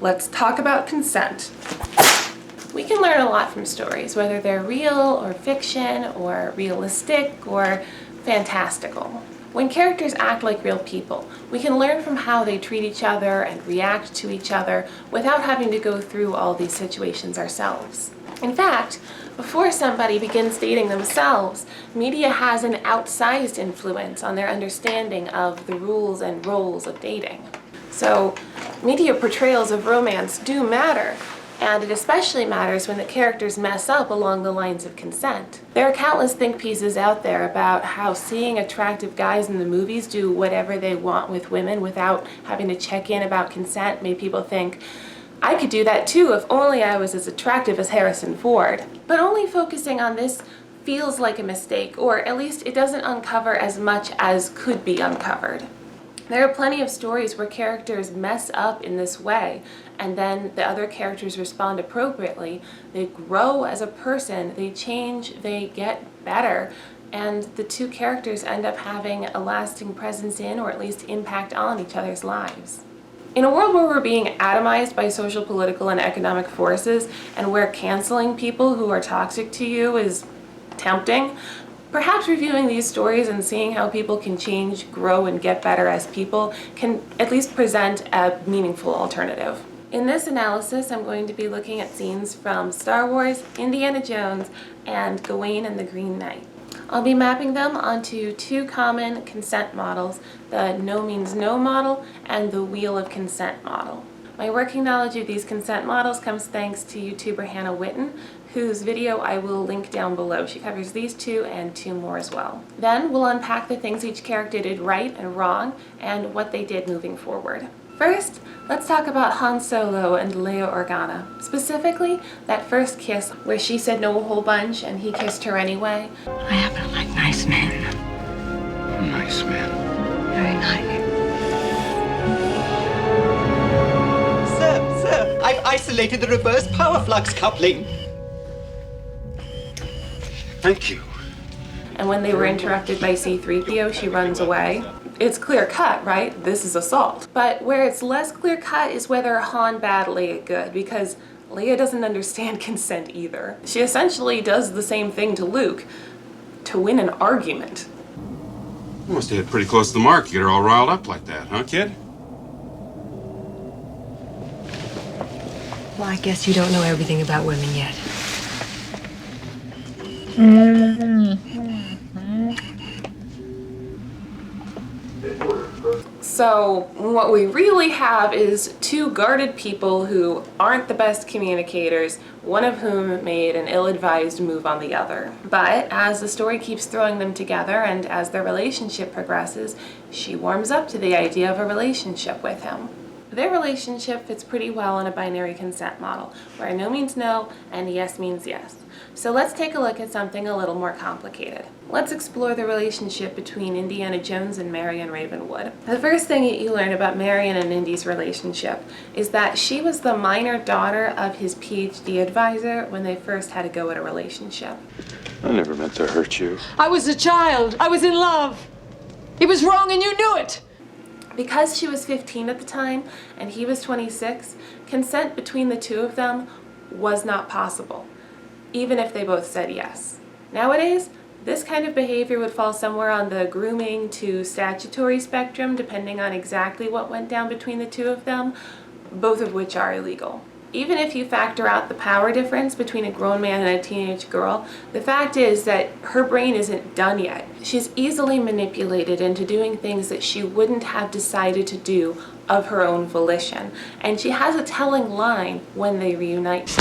let's talk about consent. We can learn a lot from stories, whether they're real or fiction or realistic or fantastical. When characters act like real people, we can learn from how they treat each other and react to each other without having to go through all these situations ourselves. In fact, before somebody begins dating themselves, media has an outsized influence on their understanding of the rules and roles of dating. So, media portrayals of romance do matter, and it especially matters when the characters mess up along the lines of consent. There are countless think pieces out there about how seeing attractive guys in the movies do whatever they want with women without having to check in about consent made people think, I could do that too if only I was as attractive as Harrison Ford. But only focusing on this feels like a mistake, or at least it doesn't uncover as much as could be uncovered. There are plenty of stories where characters mess up in this way, and then the other characters respond appropriately. They grow as a person, they change, they get better, and the two characters end up having a lasting presence in, or at least impact on, each other's lives. In a world where we're being atomized by social, political, and economic forces, and where canceling people who are toxic to you is tempting, perhaps reviewing these stories and seeing how people can change, grow, and get better as people can at least present a meaningful alternative. In this analysis, I'm going to be looking at scenes from Star Wars, Indiana Jones, and Gawain and the Green Knight. I'll be mapping them onto two common consent models, the no means no model and the wheel of consent model. My working knowledge of these consent models comes thanks to YouTuber Hannah Witten, whose video I will link down below. She covers these two and two more as well. Then we'll unpack the things each character did right and wrong and what they did moving forward. First, let's talk about Han Solo and Leia Organa. Specifically, that first kiss where she said no a whole bunch and he kissed her anyway. I happen to like nice men. Nice man. Very nice. Sir, I've isolated the reverse power flux coupling. Thank you. And when they were interrupted by C-3PO, she runs away. It's clear cut, right? This is assault. But where it's less clear cut is whether Han bad, Leia good, because Leia doesn't understand consent either. She essentially does the same thing to Luke to win an argument. You must have hit pretty close to the mark. You get her all riled up like that, huh, kid? Well, I guess you don't know everything about women yet. So what we really have is two guarded people who aren't the best communicators, one of whom made an ill-advised move on the other. But as the story keeps throwing them together and as their relationship progresses, she warms up to the idea of a relationship with him. Their relationship fits pretty well in a binary consent model, where no means no and yes means yes. So let's take a look at something a little more complicated. Let's explore the relationship between Indiana Jones and Marion Ravenwood. The first thing that you learn about Marion and Indy's relationship is that she was the minor daughter of his PhD advisor when they first had to go at a relationship. I never meant to hurt you. I was a child. I was in love. It was wrong and you knew it. Because she was 15 at the time and he was 26, consent between the two of them was not possible, even if they both said yes. Nowadays, this kind of behavior would fall somewhere on the grooming to statutory spectrum, depending on exactly what went down between the two of them, both of which are illegal. Even if you factor out the power difference between a grown man and a teenage girl, the fact is that her brain isn't done yet. She's easily manipulated into doing things that she wouldn't have decided to do of her own volition. And she has a telling line when they reunite.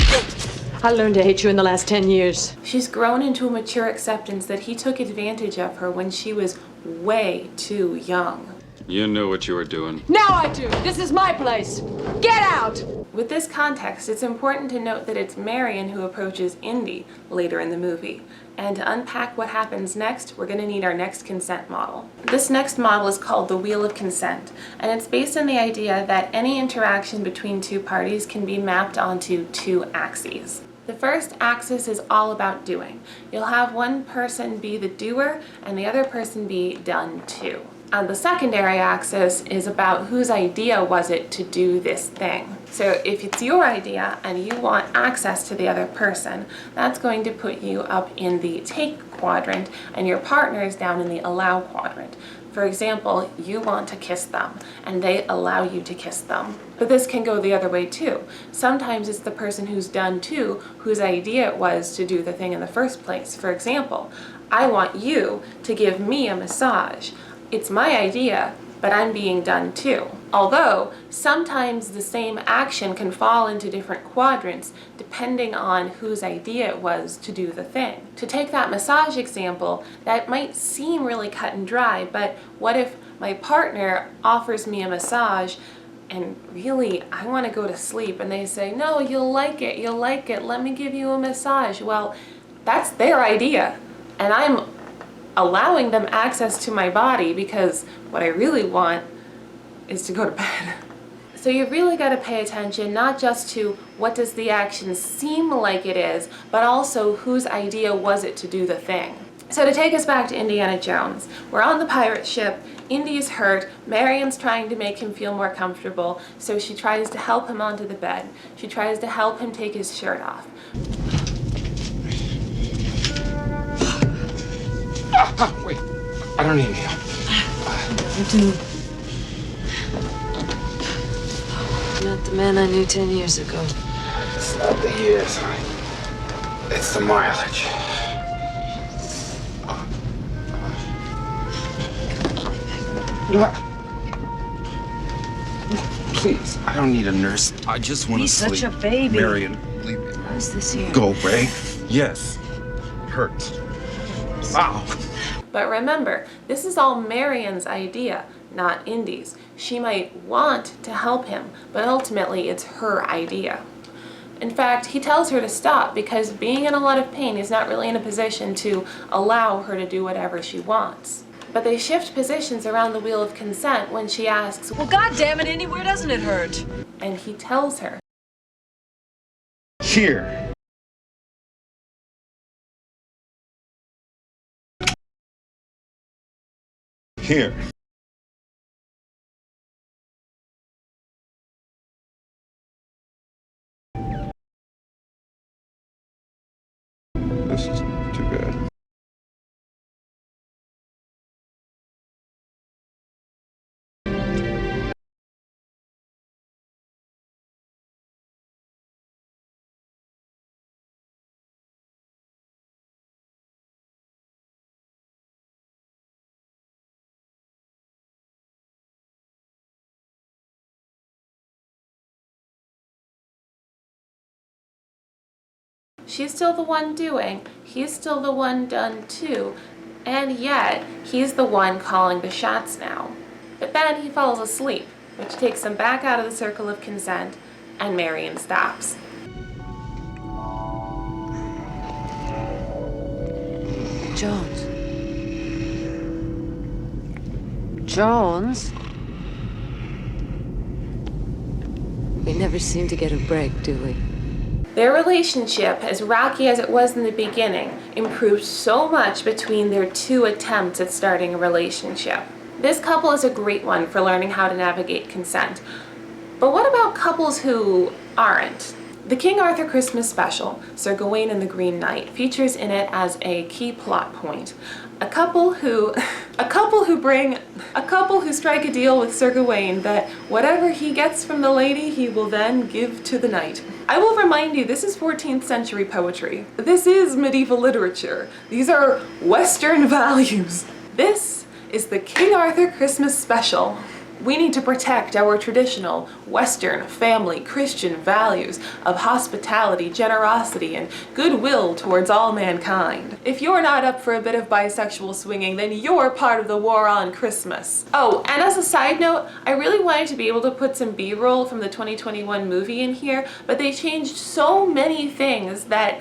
I learned to hate you in the last 10 years. She's grown into a mature acceptance that he took advantage of her when she was way too young. You knew what you were doing. Now I do. This is my place. Get out! With this context, it's important to note that it's Marion who approaches Indy later in the movie. And to unpack what happens next, we're going to need our next consent model. This next model is called the Wheel of Consent, and it's based on the idea that any interaction between two parties can be mapped onto two axes. The first axis is all about doing. You'll have one person be the doer and the other person be done to. And the secondary axis is about whose idea was it to do this thing. So if it's your idea and you want access to the other person, that's going to put you up in the take quadrant and your partner is down in the allow quadrant. For example, you want to kiss them and they allow you to kiss them. But this can go the other way too. Sometimes it's the person who's done to whose idea it was to do the thing in the first place. For example, I want you to give me a massage. It's my idea, but I'm being done to. Although, sometimes the same action can fall into different quadrants depending on whose idea it was to do the thing. To take that massage example, that might seem really cut and dry, but what if my partner offers me a massage and really I want to go to sleep and they say, no, you'll like it, let me give you a massage. Well, that's their idea and I'm allowing them access to my body because what I really want is to go to bed. So you've really got to pay attention not just to what does the action seem like it is, but also whose idea was it to do the thing. So to take us back to Indiana Jones, we're on the pirate ship, Indy's hurt, Marion's trying to make him feel more comfortable, so she tries to help him onto the bed. She tries to help him take his shirt off. Wait, I don't need any help. You do. Not the man I knew 10 years ago. It's not the years, honey. It's the mileage. Please, I don't need a nurse. I just want to He's sleep. such a baby. Marion, leave me. How's this here? Go, Ray. Yes. Hurts. Ow. But remember, this is all Marion's idea, not Indy's. She might want to help him, but ultimately it's her idea. In fact, he tells her to stop because being in a lot of pain, he's not really in a position to allow her to do whatever she wants. But they shift positions around the wheel of consent when she asks, Well, goddammit, Indy, where doesn't it hurt? and he tells her. Here. Here. This is too bad. She's still the one doing, he's still the one done too, and yet he's the one calling the shots now. But then he falls asleep, which takes him back out of the circle of consent, and Marion stops. Jones. Jones? We never seem to get a break, do we? Their relationship, as rocky as it was in the beginning, improved so much between their two attempts at starting a relationship. This couple is a great one for learning how to navigate consent. But what about couples who aren't? The King Arthur Christmas special, Sir Gawain and the Green Knight, features in it as a key plot point. A couple who strike a deal with Sir Gawain that whatever he gets from the lady, he will then give to the knight. I will remind you, this is 14th century poetry. This is medieval literature. These are Western values. This is the King Arthur Christmas special. We need to protect our traditional Western family Christian values of hospitality, generosity, and goodwill towards all mankind. If you're not up for a bit of bisexual swinging, then you're part of the war on Christmas. Oh, and as a side note, I really wanted to be able to put some B-roll from the 2021 movie in here, but they changed so many things that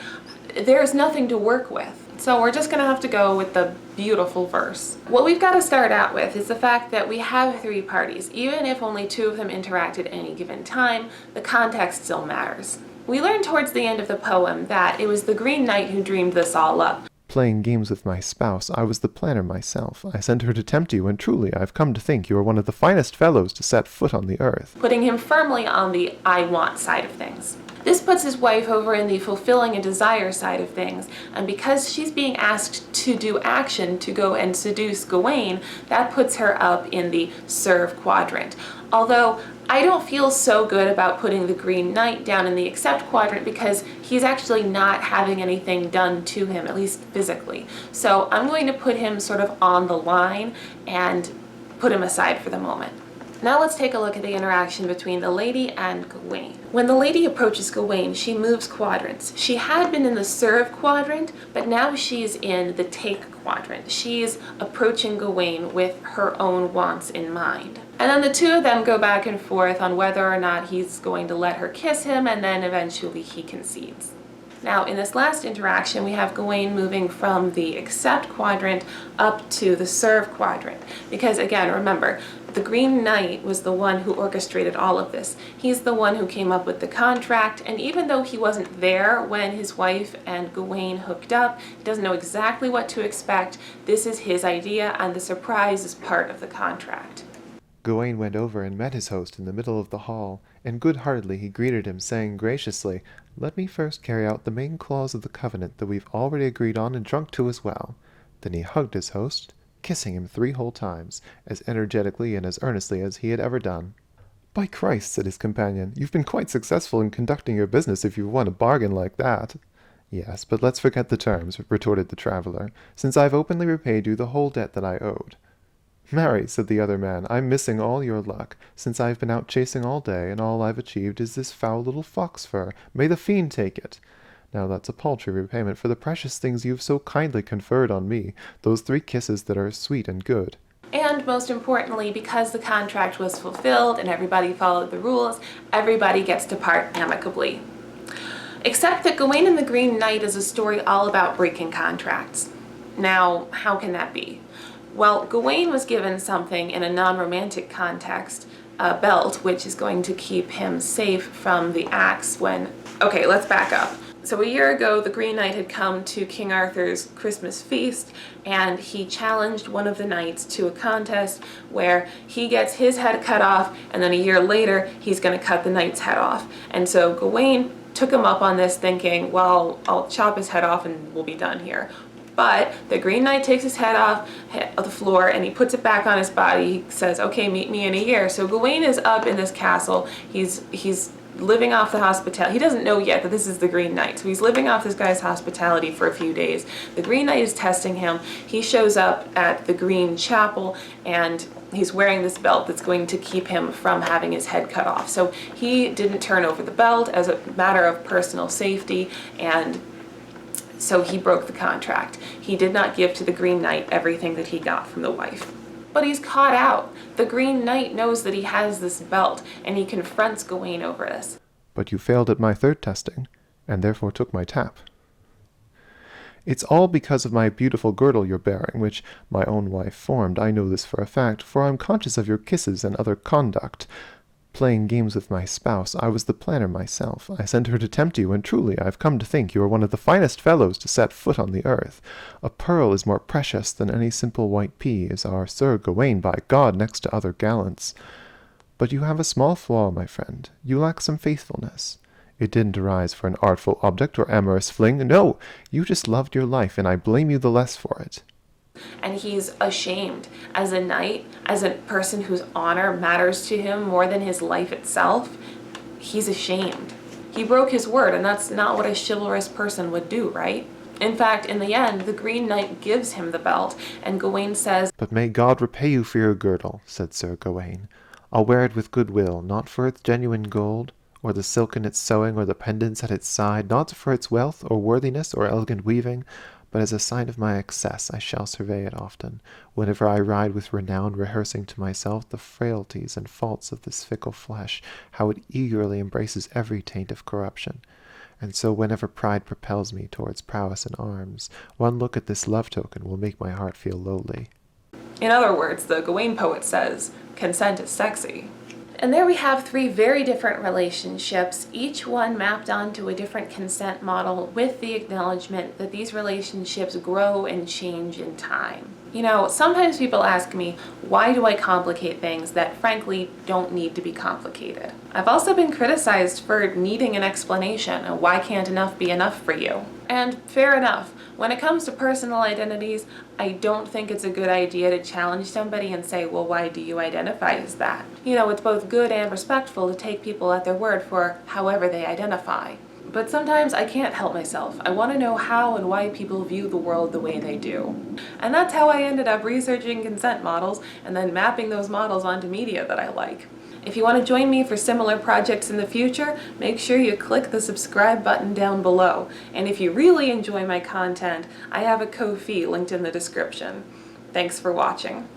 there's nothing to work with. So we're just gonna have to go with the beautiful verse. What we've got to start out with is the fact that we have three parties. Even if only two of them interact at any given time, the context still matters. We learn towards the end of the poem that it was the Green Knight who dreamed this all up. Playing games with my spouse, I was the planner myself. I sent her to tempt you, and truly, I've come to think you are one of the finest fellows to set foot on the earth. Putting him firmly on the I want side of things. This puts his wife over in the fulfilling a desire side of things, and because she's being asked to do action to go and seduce Gawain, that puts her up in the serve quadrant. Although I don't feel so good about putting the Green Knight down in the accept quadrant because he's actually not having anything done to him, at least physically. So I'm going to put him sort of on the line and put him aside for the moment. Now let's take a look at the interaction between the lady and Gawain. When the lady approaches Gawain, she moves quadrants. She had been in the serve quadrant, but now she's in the take quadrant. She's approaching Gawain with her own wants in mind. And then the two of them go back and forth on whether or not he's going to let her kiss him, and then eventually he concedes. Now, in this last interaction, we have Gawain moving from the accept quadrant up to the serve quadrant. Because again, remember, the Green Knight was the one who orchestrated all of this. He's the one who came up with the contract, and even though he wasn't there when his wife and Gawain hooked up, he doesn't know exactly what to expect. This is his idea, and the surprise is part of the contract. Gawain went over and met his host in the middle of the hall, and good-heartedly he greeted him, saying graciously, "Let me first carry out the main clause of the covenant that we've already agreed on and drunk to as well." Then he hugged his host, kissing him 3 whole times, as energetically and as earnestly as he had ever done. "By Christ," said his companion, "you've been quite successful in conducting your business if you've won a bargain like that." "Yes, but let's forget the terms," retorted the traveller, "since I've openly repaid you the whole debt that I owed." "Marry," said the other man, "I'm missing all your luck, since I've been out chasing all day, and all I've achieved is this foul little fox fur. May the fiend take it! Now that's a paltry repayment for the precious things you've so kindly conferred on me, those 3 kisses that are sweet and good." And most importantly, because the contract was fulfilled and everybody followed the rules, everybody gets to part amicably. Except that Gawain and the Green Knight is a story all about breaking contracts. Now, how can that be? Well, Gawain was given something in a non-romantic context, a belt, which is going to keep him safe from the axe when... Okay, let's back up. So a year ago, the Green Knight had come to King Arthur's Christmas feast, and he challenged one of the knights to a contest where he gets his head cut off, and then a year later, he's going to cut the knight's head off. And so Gawain took him up on this thinking, well, I'll chop his head off and we'll be done here. But the Green Knight takes his head off the floor and he puts it back on his body. He says, okay, meet me in a year. So Gawain is up in this castle. He's living off the hospitality. He doesn't know yet that this is the Green Knight. So he's living off this guy's hospitality for a few days. The Green Knight is testing him. He shows up at the Green Chapel and he's wearing this belt that's going to keep him from having his head cut off. So he didn't turn over the belt as a matter of personal safety, and so he broke the contract. He did not give to the Green Knight everything that he got from the wife. But he's caught out. The Green Knight knows that he has this belt, and he confronts Gawain over this. "But you failed at my 3rd testing, and therefore took my tap." "It's all because of my beautiful girdle you're bearing, which my own wife formed. I know this for a fact, for I'm conscious of your kisses and other conduct. Playing games with my spouse, I was the planner myself. I sent her to tempt you, and truly, I've come to think you are one of the finest fellows to set foot on the earth. A pearl is more precious than any simple white pea, is our Sir Gawain, by God, next to other gallants. But you have a small flaw, my friend. You lack some faithfulness. It didn't arise for an artful object or amorous fling. No, you just loved your life, and I blame you the less for it." And he's ashamed. As a knight, as a person whose honor matters to him more than his life itself, he's ashamed. He broke his word, and that's not what a chivalrous person would do, right? In fact, in the end, the Green Knight gives him the belt, and Gawain says, "But may God repay you for your girdle," said Sir Gawain. "I'll wear it with good will, not for its genuine gold, or the silk in its sewing, or the pendants at its side, not for its wealth, or worthiness, or elegant weaving, but as a sign of my excess I shall survey it often, whenever I ride with renown, rehearsing to myself the frailties and faults of this fickle flesh, how it eagerly embraces every taint of corruption. And so whenever pride propels me towards prowess in arms, one look at this love token will make my heart feel lowly." in other words, the Gawain poet says, consent is sexy. And there we have 3 very different relationships, each one mapped onto a different consent model with the acknowledgement that these relationships grow and change in time. You know, sometimes people ask me, why do I complicate things that frankly don't need to be complicated? I've also been criticized for needing an explanation, and why can't enough be enough for you? And fair enough. When it comes to personal identities, I don't think it's a good idea to challenge somebody and say, well, why do you identify as that? You know, it's both good and respectful to take people at their word for however they identify. But sometimes I can't help myself. I want to know how and why people view the world the way they do. And that's how I ended up researching consent models and then mapping those models onto media that I like. If you want to join me for similar projects in the future, make sure you click the subscribe button down below. And if you really enjoy my content, I have a Ko-fi linked in the description. Thanks for watching.